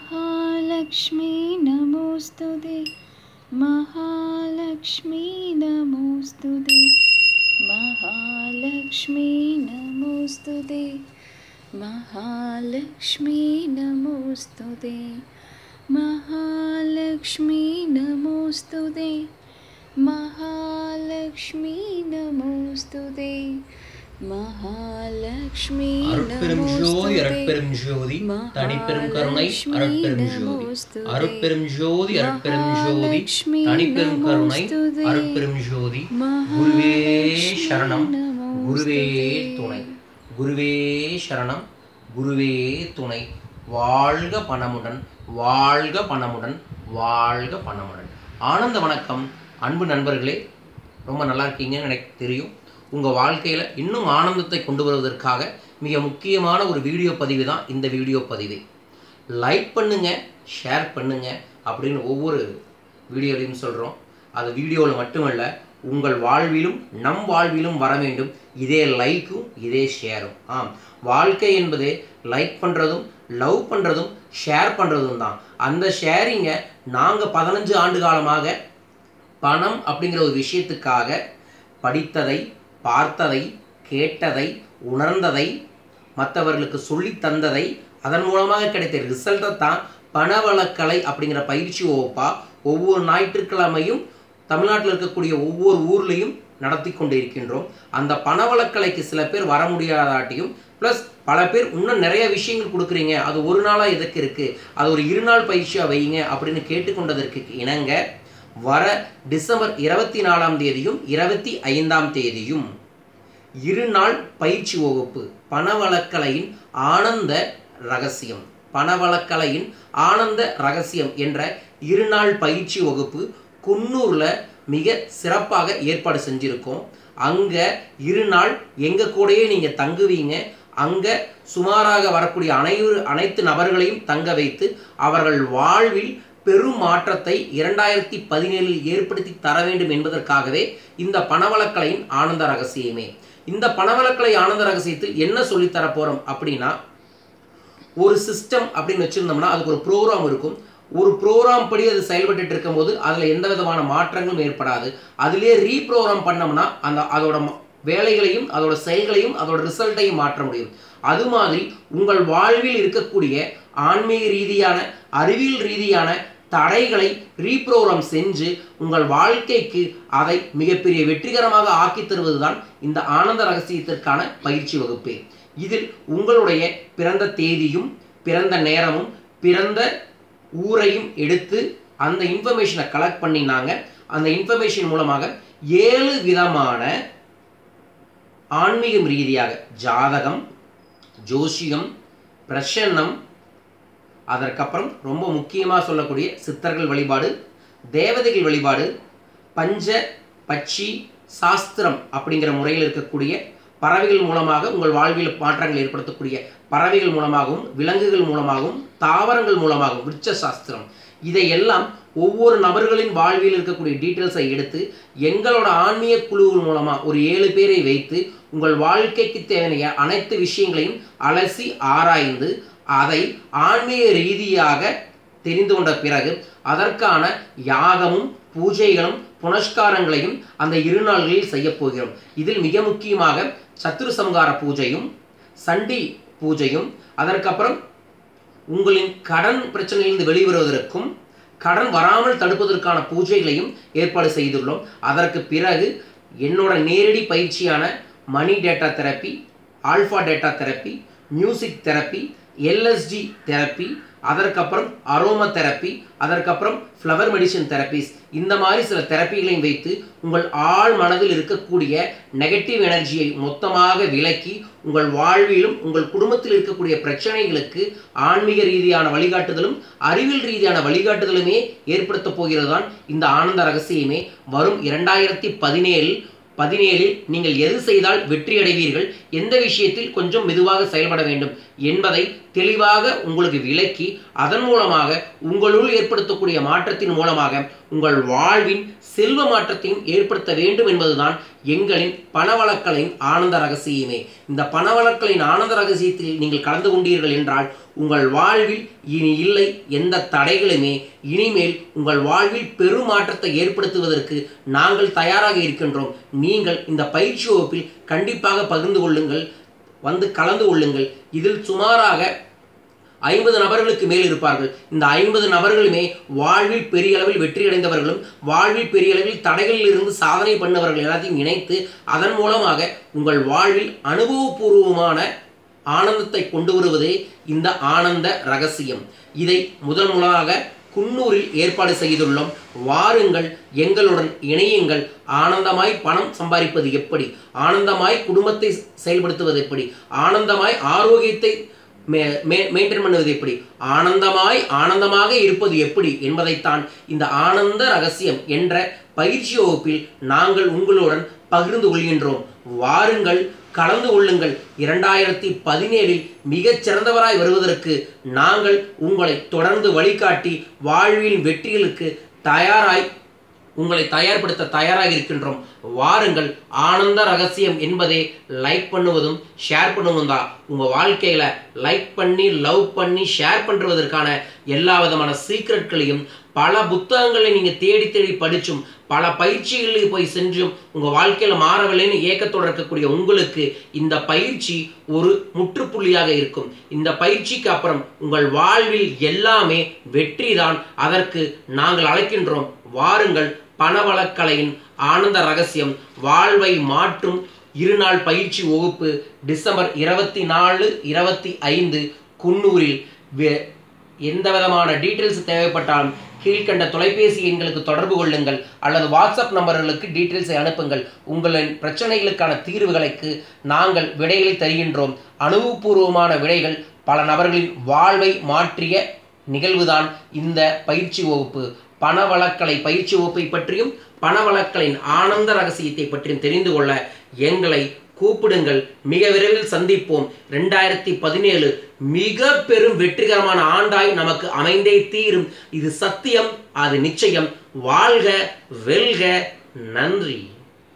महालक्ष्मी नमोस्तुते महालक्ष्मी नमोस्तुते महालक्ष्मी नमोस्तुते महालक्ष्मी नमोस्तुते महालक्ष्मी नमोस्तुते महालक्ष्मी नमोस्तुते महालक्ष्मी அருட்பெரும் ஜோதி அருட்பெரும் ஜோதி தனிப்பெரும் கருணை அருட்பெரும் ஜோதி அருட்பெரும் ஜோதி அருட்பெரும் ஜோதி தனிப்பெரும் கருணை அருட்பெரும் ஜோதி குருவே சரணம் குருவே துணை குருவே சரணம் குருவே துணை வாழ்க பணமுடன் வாழ்க பணமுடன் வாழ்க பணமுடன். ஆனந்த வணக்கம் அன்பு நண்பர்களே, ரொம்ப நல்லா இருக்கீங்கன்னு எனக்கு தெரியும். உங்கள் வாழ்க்கையில் இன்னும் ஆனந்தத்தை கொண்டு வருவதற்காக மிக முக்கியமான ஒரு வீடியோ பதிவு தான் இந்த வீடியோ பதிவு. லைக் பண்ணுங்கள், ஷேர் பண்ணுங்கள் அப்படின்னு ஒவ்வொரு வீடியோலையும் சொல்கிறோம். அது வீடியோவில் மட்டுமல்ல, உங்கள் வாழ்விலும் நம் வாழ்விலும் வர வேண்டும் இதே லைக்கும் இதே ஷேரும். வாழ்க்கை என்பது லைக் பண்ணுறதும் லவ் பண்ணுறதும் ஷேர் பண்ணுறதும் தான். அந்த ஷேரிங்கை நாங்கள் 15 ஆண்டு காலமாக பணம் அப்படிங்கிற ஒரு விஷயத்துக்காக படித்ததை, பார்த்ததை, கேட்டதை, உணர்ந்ததை, மற்றவர்களுக்கு சொல்லி தந்ததை, அதன் மூலமாக கிடைத்த ரிசல்ட்டை தான் பணவளக்கலை அப்படிங்கிற பயிற்சி வகுப்பாக ஒவ்வொரு ஞாயிற்றுக்கிழமையும் தமிழ்நாட்டில் இருக்கக்கூடிய ஒவ்வொரு ஊர்லேயும் நடத்தி கொண்டு இருக்கின்றோம். அந்த பணவளக்கலைக்கு சில பேர் வர முடியாதாட்டியும் ப்ளஸ் பல பேர் இன்னும் நிறைய விஷயங்கள் கொடுக்குறீங்க, அது ஒரு நாளாக எதுக்கு இருக்குது, அது ஒரு 2 நாள் பயிற்சியாக வைங்க அப்படின்னு கேட்டுக்கொண்டதற்கு இணங்க வர டிசம்பர் 24ஆம் தேதியும் 25ஆம் தேதியும் 2 நாள் பயிற்சி வகுப்பு பணவளக்கலையின் ஆனந்த ரகசியம், பணவளக்கலையின் ஆனந்த ரகசியம் என்ற 2 நாள் பயிற்சி வகுப்பு குன்னூரில் மிக சிறப்பாக ஏற்பாடு செஞ்சுருக்கோம். அங்கே 2 நாள் எங்கள் கூடயே நீங்கள் தங்குவீங்க. அங்கே சுமாராக வரக்கூடிய அனைத்து நபர்களையும் தங்க வைத்து அவர்கள் வாழ்வில் பெரும் மாற்றத்தை 2017 ஏற்படுத்தி தர வேண்டும் என்பதற்காகவே இந்த பணவளக்கலையின் ஆனந்த ரகசியமே. இந்த பணவளக்கலை ஆனந்த ரகசியத்தில் என்ன சொல்லித்தர போகிறோம் அப்படின்னா, ஒரு சிஸ்டம் அப்படின்னு வச்சுருந்தோம்னா அதுக்கு ஒரு ப்ரோக்ராம் இருக்கும். ஒரு ப்ரோக்ராம் படி அது செயல்பட்டு இருக்கும்போது அதில் எந்த விதமான மாற்றங்களும் ஏற்படாது. அதிலே ரீப்ரோக்ராம் பண்ணோம்னா அதோட வேலைகளையும் அதோட செயல்களையும் அதோட ரிசல்ட்டையும் மாற்ற முடியும். அது மாதிரி உங்கள் வாழ்வில் இருக்கக்கூடிய ஆன்மீக ரீதியான அறிவியல் ரீதியான தடைகளை ரீப்ரோக்ராம் செஞ்சு உங்கள் வாழ்க்கைக்கு அதை மிகப்பெரிய வெற்றிகரமாக ஆக்கி தருவதுதான் இந்த ஆனந்த ரகசியத்திற்கான பயிற்சி வகுப்பே. இதில் உங்களுடைய பிறந்த தேதியும் பிறந்த நேரமும் பிறந்த ஊரையும் எடுத்து அந்த இன்ஃபர்மேஷனை கலெக்ட் பண்ணினாங்க. அந்த இன்ஃபர்மேஷன் மூலமாக 7 விதமான ஆன்மீகம் ரீதியாக ஜாதகம், ஜோசியம், பிரசன்னம், அதற்கப்புறம் ரொம்ப முக்கியமாக சொல்லக்கூடிய சித்தர்கள் வழிபாடு, தேவதைகள் வழிபாடு, பஞ்ச பட்சி சாஸ்திரம் அப்படிங்கிற முறையில் இருக்கக்கூடிய பறவைகள் மூலமாக உங்கள் வாழ்வில் மாற்றங்கள் ஏற்படுத்தக்கூடிய பறவைகள் மூலமாகவும் விலங்குகள் மூலமாகவும் தாவரங்கள் மூலமாகவும் விருட்ச சாஸ்திரம், இதையெல்லாம் ஒவ்வொரு நபர்களின் வாழ்வில் இருக்கக்கூடிய டீட்டெயில்ஸை எடுத்து எங்களோட ஆன்மீக குழுவின் மூலமாக ஒரு 7 பேரை வைத்து உங்கள் வாழ்க்கைக்கு தேவையான அனைத்து விஷயங்களையும் அலசி ஆராய்ந்து அதை ஆன்மீக ரீதியாக தெரிந்து கொண்ட பிறகு அதற்கான யாகமும் பூஜைகளும் புனஸ்காரங்களையும் அந்த 2 நாள்களில் செய்ய போகிறோம். இதில் மிக முக்கியமாக சத்ரு சம்ஹார பூஜையும் சண்டி பூஜையும், அதற்கப்புறம் உங்களின் கடன் பிரச்சனையிலிருந்து வெளிவருவதற்கும் கடன் வராமல் தடுப்பதற்கான பூஜைகளையும் ஏற்பாடு செய்துள்ளோம். அதற்கு பிறகு என்னோட நேரடி பயிற்சியான மணி theta therapy, alpha theta therapy, music therapy, LSD therapy, அதற்கப்புறம் அரோமா தெரப்பி, அதற்கப்புறம் ஃப்ளவர் மெடிசன் தெரப்பிஸ், இந்த மாதிரி சில தெரப்பிகளையும் வைத்து உங்கள் ஆழ் மனதில் இருக்கக்கூடிய நெகட்டிவ் எனர்ஜியை மொத்தமாக விலக்கி உங்கள் வாழ்விலும் உங்கள் குடும்பத்தில் இருக்கக்கூடிய பிரச்சனைகளுக்கு ஆன்மீக ரீதியான வழிகாட்டுதலும் அறிவியல் ரீதியான வழிகாட்டுதலுமே ஏற்படுத்த போகிறது தான் இந்த ஆனந்த ரகசியமே. வரும் 2017 நீங்கள் எது செய்தால் வெற்றி அடைவீர்கள், எந்த விஷயத்தில் கொஞ்சம் மெதுவாக செயல்பட வேண்டும் என்பதை தெளிவாக உங்களுக்கு விளக்கி அதன் மூலமாக உங்களுள் ஏற்படுத்தக்கூடிய மாற்றத்தின் மூலமாக உங்கள் வாழ்வின் செல்வ மாற்றத்தையும் ஏற்படுத்த வேண்டும் என்பதுதான் எங்களின் பணவளக்கலையின் ஆனந்த ரகசியமே. இந்த பணவளக்கலையின் ஆனந்த ரகசியத்தில் நீங்கள் கலந்து கொண்டீர்கள் என்றால் உங்கள் வாழ்வில் இனி இல்லை எந்த தடைகளுமே. இனிமேல் உங்கள் வாழ்வில் பெரும் மாற்றத்தை ஏற்படுத்துவதற்கு நாங்கள் தயாராக இருக்கின்றோம். நீங்கள் இந்த பயிற்சி வகுப்பில் கண்டிப்பாக பகிர்ந்து கொள்ளுங்கள், வந்து கலந்து கொள்ளுங்கள். இதில் சுமாராக 50 நபர்களுக்கு மேல் இருப்பார்கள். இந்த 50 நபர்களுமே வாழ்வில் பெரிய அளவில் வெற்றி அடைந்தவர்களும் வாழ்வில் பெரிய அளவில் தடைகளில் இருந்து சாதனை பண்ணவர்கள் எல்லாத்தையும் இணைத்து அதன் மூலமாக உங்கள் வாழ்வில் அனுபவபூர்வமான ஆனந்தத்தை கொண்டு வருவதே இந்த ஆனந்த ரகசியம். இதை முதல் முதலாக குன்னூரில் ஏற்பாடு செய்துள்ளோம். வாருங்கள், எங்களுடன் இணையுங்கள். ஆனந்தமாய் பணம் சம்பாதிப்பது எப்படி, ஆனந்தமாய் குடும்பத்தை செயல்படுத்துவது எப்படி, ஆனந்தமாய் ஆரோக்கியத்தை மெயின்டைன் பண்ணுவது எப்படி, ஆனந்தமாக இருப்பது எப்படி என்பதைத்தான் இந்த ஆனந்த ரகசியம் என்ற பயிற்சி வகுப்பில் நாங்கள் உங்களுடன் பகிர்ந்து கொள்கின்றோம். வாருங்கள், கலந்து கொள்ளுங்கள். 2017 மிகச் சிறந்தவராய் வருவதற்கு நாங்கள் உங்களை தொடர்ந்து வழிகாட்டி வாழ்வின் வெற்றிகளுக்கு உங்களை தயார்படுத்த தயாராக இருக்கின்றோம். வாருங்கள். ஆனந்த ரகசியம் என்பதே லைக் பண்ணுவதும் ஷேர் பண்ணுவதும் தான். உங்கள் வாழ்க்கையில் லைக் பண்ணி லவ் பண்ணி ஷேர் பண்ணுவதற்கான எல்லா விதமான சீக்ரெட்களையும் பல புத்தகங்களை நீங்கள் தேடி தேடி படிச்சும் பல பயிற்சிகளுக்கு போய் சென்றும் உங்கள் வாழ்க்கையில் மாறவில்லைன்னு ஏக்கத்தோடு இருக்கக்கூடிய உங்களுக்கு இந்த பயிற்சி ஒரு முற்றுப்புள்ளியாக இருக்கும். இந்த பயிற்சிக்கு அப்புறம் உங்கள் வாழ்வில் எல்லாமே வெற்றி தான். அதற்கு நாங்கள் அழைக்கின்றோம். வாருங்கள். பணவளக்கலையின் ஆனந்த ரகசியம் வாழ்வை மாற்றும் 2 நாள் பயிற்சி வகுப்பு டிசம்பர் 24, 25 குன்னூரில். எந்த விதமான டீட்டெயில்ஸ் தேவைப்பட்டாலும் கீழ்கண்ட தொலைபேசி எண்களுக்கு தொடர்பு கொள்ளுங்கள் அல்லது வாட்ஸ்அப் நம்பர்களுக்கு டீட்டெயில்ஸை அனுப்புங்கள். உங்களின் பிரச்சனைகளுக்கான தீர்வுகளுக்கு நாங்கள் விடைகளை தருகின்றோம். அனுபவபூர்வமான விடைகள் பல நபர்களின் வாழ்வை மாற்றிய நிகழ்வுதான் இந்த பயிற்சி வகுப்பு. பணவளக்கலை பயிற்சி வகுப்பை பற்றியும் பணவளக்கலின் ஆனந்த ரகசியத்தை பற்றியும் தெரிந்து கொள்ள எங்களை கூப்பிடுங்கள். மிக விரைவில் சந்திப்போம். 2017 மிக பெரும் வெற்றிகரமான ஆண்டாய் நமக்கு அமைந்தே தீரும். இது சத்தியம், அது நிச்சயம். வாழ்க, வெல்க. நன்றி.